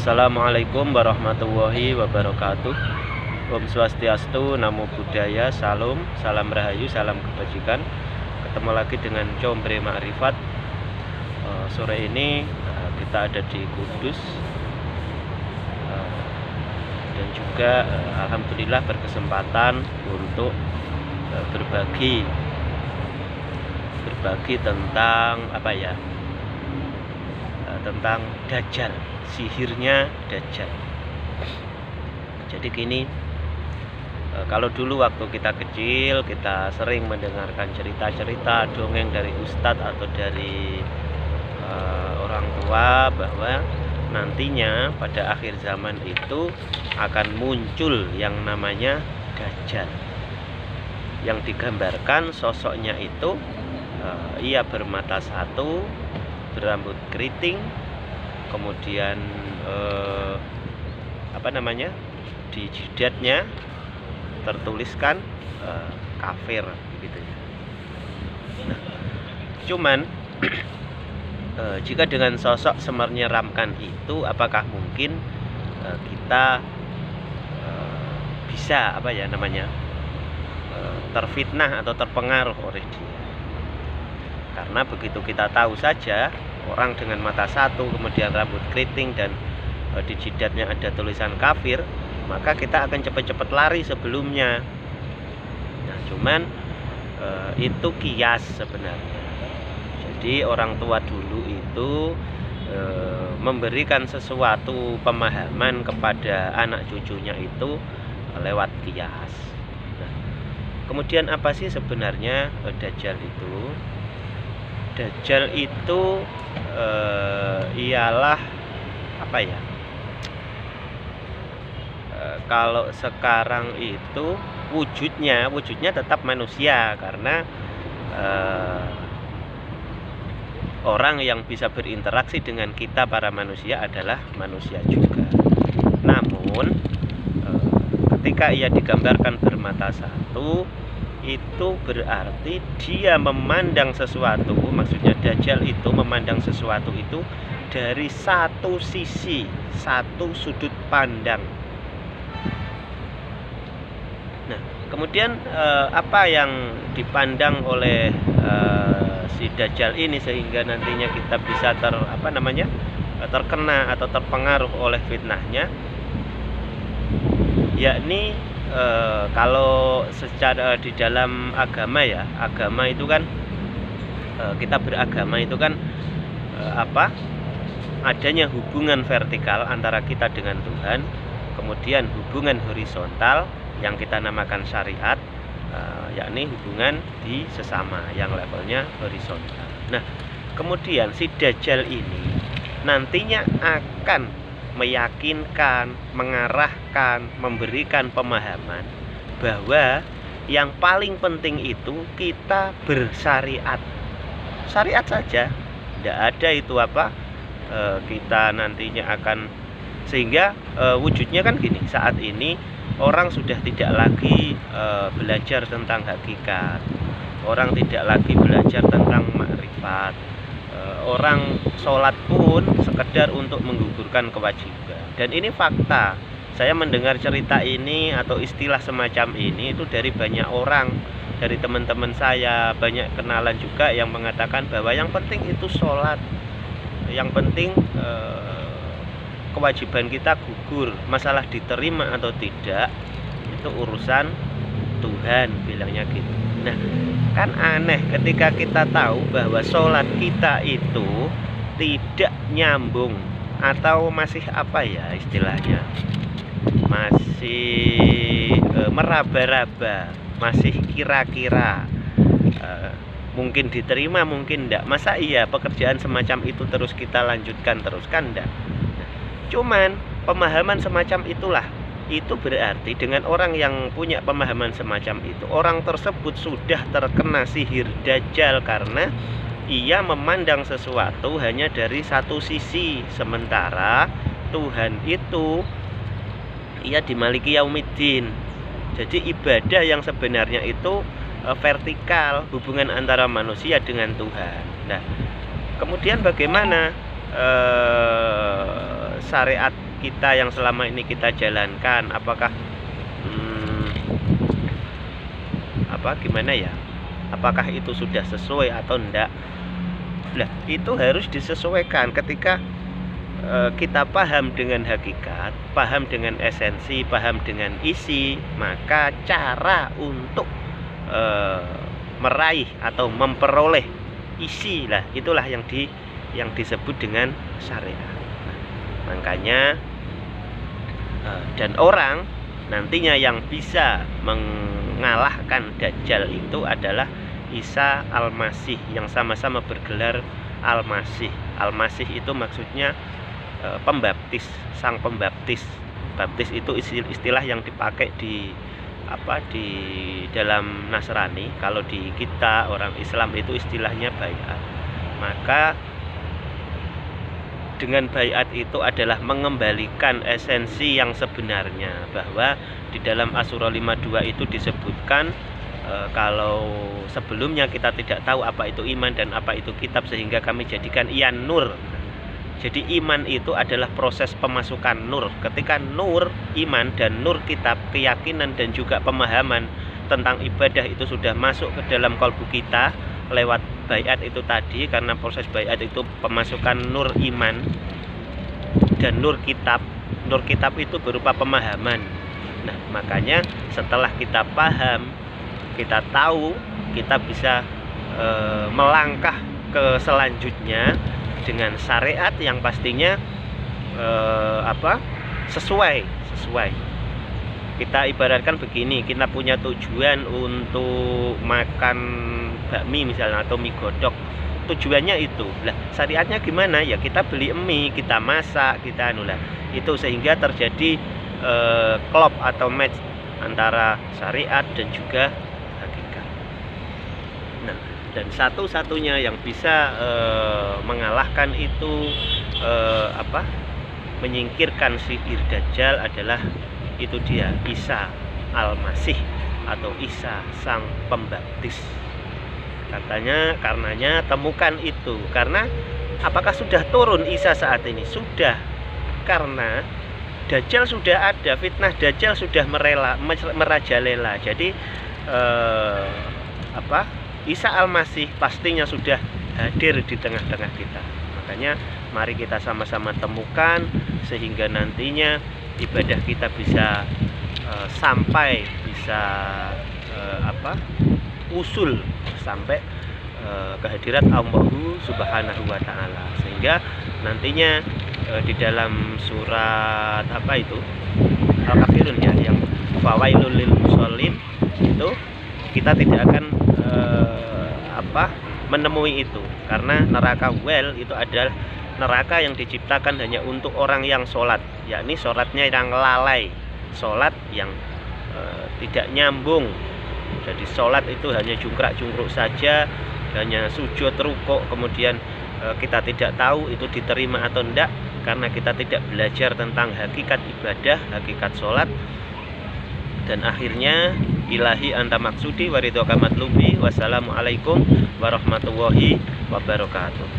Assalamualaikum warahmatullahi wabarakatuh. Om Swastiastu, Namo Buddhaya, Salam, Salam Rahayu, Salam Kebajikan. Ketemu lagi dengan Combre Ma'rifat. Sore ini kita ada di Kudus, dan juga alhamdulillah berkesempatan untuk berbagi tentang tentang Dajjal, sihirnya Dajjal. Jadi gini, kalau dulu waktu kita kecil kita sering mendengarkan cerita-cerita dongeng dari ustadz atau dari orang tua bahwa nantinya pada akhir zaman itu akan muncul yang namanya Dajjal, yang digambarkan sosoknya itu ia bermata satu, berambut keriting, kemudian di jidatnya tertuliskan kafir gitu ya. Nah, cuman jika dengan sosok menyeramkan itu, apakah mungkin kita bisa terfitnah atau terpengaruh oleh dia? Karena begitu kita tahu saja orang dengan mata satu, kemudian rambut keriting, dan di jidatnya ada tulisan kafir, maka kita akan cepat-cepat lari sebelumnya. Nah, cuman itu kias sebenarnya. Jadi orang tua dulu itu memberikan sesuatu pemahaman kepada anak cucunya itu lewat kias. Nah, kemudian apa sih sebenarnya Dajjal itu? Dajjal itu ialah kalau sekarang itu wujudnya tetap manusia, karena orang yang bisa berinteraksi dengan kita para manusia adalah manusia juga. Namun ketika ia digambarkan bermata satu, itu berarti dia memandang sesuatu, maksudnya Dajjal itu memandang sesuatu itu dari satu sisi, satu sudut pandang. Nah, kemudian apa yang dipandang oleh si Dajjal ini sehingga nantinya kita bisa terkena atau terpengaruh oleh fitnahnya, yakni kalau secara di dalam agama itu kan kita beragama itu kan adanya hubungan vertikal antara kita dengan Tuhan, kemudian hubungan horizontal yang kita namakan syariat, yakni hubungan di sesama yang levelnya horizontal. Nah, kemudian si Dajjal ini nantinya akan meyakinkan, mengarahkan, memberikan pemahaman bahwa yang paling penting itu kita bersyariat. Syariat saja, tidak ada itu kita nantinya akan, sehingga wujudnya kan gini, saat ini orang sudah tidak lagi belajar tentang hakikat, orang tidak lagi belajar tentang makrifat. Orang sholat pun sekedar untuk menggugurkan kewajiban. Dan ini fakta. Saya mendengar cerita ini atau istilah semacam ini itu dari banyak orang, dari teman-teman saya, banyak kenalan juga yang mengatakan bahwa yang penting itu sholat, yang penting kewajiban kita gugur, masalah diterima atau tidak itu urusan Tuhan, bilangnya gitu. Nah, kan aneh ketika kita tahu bahwa sholat kita itu tidak nyambung, atau masih istilahnya masih meraba-raba, masih kira-kira, mungkin diterima mungkin enggak. Masa iya pekerjaan semacam itu terus kita lanjutkan terus? Kan enggak. Cuman pemahaman semacam itulah, itu berarti dengan orang yang punya pemahaman semacam itu, orang tersebut sudah terkena sihir Dajjal, karena ia memandang sesuatu hanya dari satu sisi, sementara Tuhan itu ia di Maliki Yaumiddin. Jadi ibadah yang sebenarnya itu vertikal, hubungan antara manusia dengan Tuhan. Nah, kemudian bagaimana syariat kita yang selama ini kita jalankan, apakah gimana ya, apakah itu sudah sesuai atau enggak. Nah, itu harus disesuaikan ketika kita paham dengan hakikat, paham dengan esensi, paham dengan isi, maka cara untuk meraih atau memperoleh isi lah, itulah yang disebut dengan syariat. Nah, makanya dan orang nantinya yang bisa mengalahkan Dajjal itu adalah Isa Al-Masih, yang sama-sama bergelar Al-Masih. Al-Masih itu maksudnya pembaptis, sang pembaptis. Baptis itu istilah yang dipakai di dalam Nasrani. Kalau di kita orang Islam itu istilahnya baiat. Maka dengan baiat itu adalah mengembalikan esensi yang sebenarnya, bahwa di dalam Asy-Syura 52 itu disebutkan kalau sebelumnya kita tidak tahu apa itu iman dan apa itu kitab, sehingga kami jadikan ian nur. Jadi iman itu adalah proses pemasukan nur. Ketika nur iman dan nur kitab, keyakinan dan juga pemahaman tentang ibadah itu sudah masuk ke dalam kalbu kita lewat baiat itu tadi, karena proses baiat itu pemasukan nur iman dan nur kitab. Nur kitab itu berupa pemahaman. Nah, makanya setelah kita paham, kita tahu, kita bisa melangkah ke selanjutnya dengan syariat yang pastinya sesuai. Kita ibaratkan begini, kita punya tujuan untuk makan bakmi misalnya atau mie godok, tujuannya itu. Lah, syariatnya gimana? Ya kita beli mie, kita masak, kita itu, sehingga terjadi klop atau match antara syariat dan juga hakikat. Nah, dan satu-satunya yang bisa mengalahkan itu menyingkirkan sihir Dajjal adalah itu dia, Isa Al-Masih atau Isa sang pembaptis. Karenanya temukan itu. Karena apakah sudah turun Isa saat ini? Sudah. Karena Dajjal sudah ada, fitnah Dajjal sudah merajalela. Jadi Isa Al-Masih pastinya sudah hadir di tengah-tengah kita. Makanya mari kita sama-sama temukan, sehingga nantinya ibadah kita bisa sampai bisa usul sampai kehadirat Allah Subhanahu wa taala, sehingga nantinya di dalam surat Al-Kafirun ya, yang fawailul lil musallin, itu kita tidak akan menemui itu, karena neraka well itu adalah neraka yang diciptakan hanya untuk orang yang sholat, yakni sholatnya yang lalai, sholat yang tidak nyambung. Jadi sholat itu hanya jungkrak-jungkruk saja, hanya sujud, rukuk, kemudian kita tidak tahu itu diterima atau enggak, karena kita tidak belajar tentang hakikat ibadah, hakikat sholat. Dan akhirnya ilahi anta maksudi waridhoka matlubi. Wassalamualaikum warahmatullahi wabarakatuh.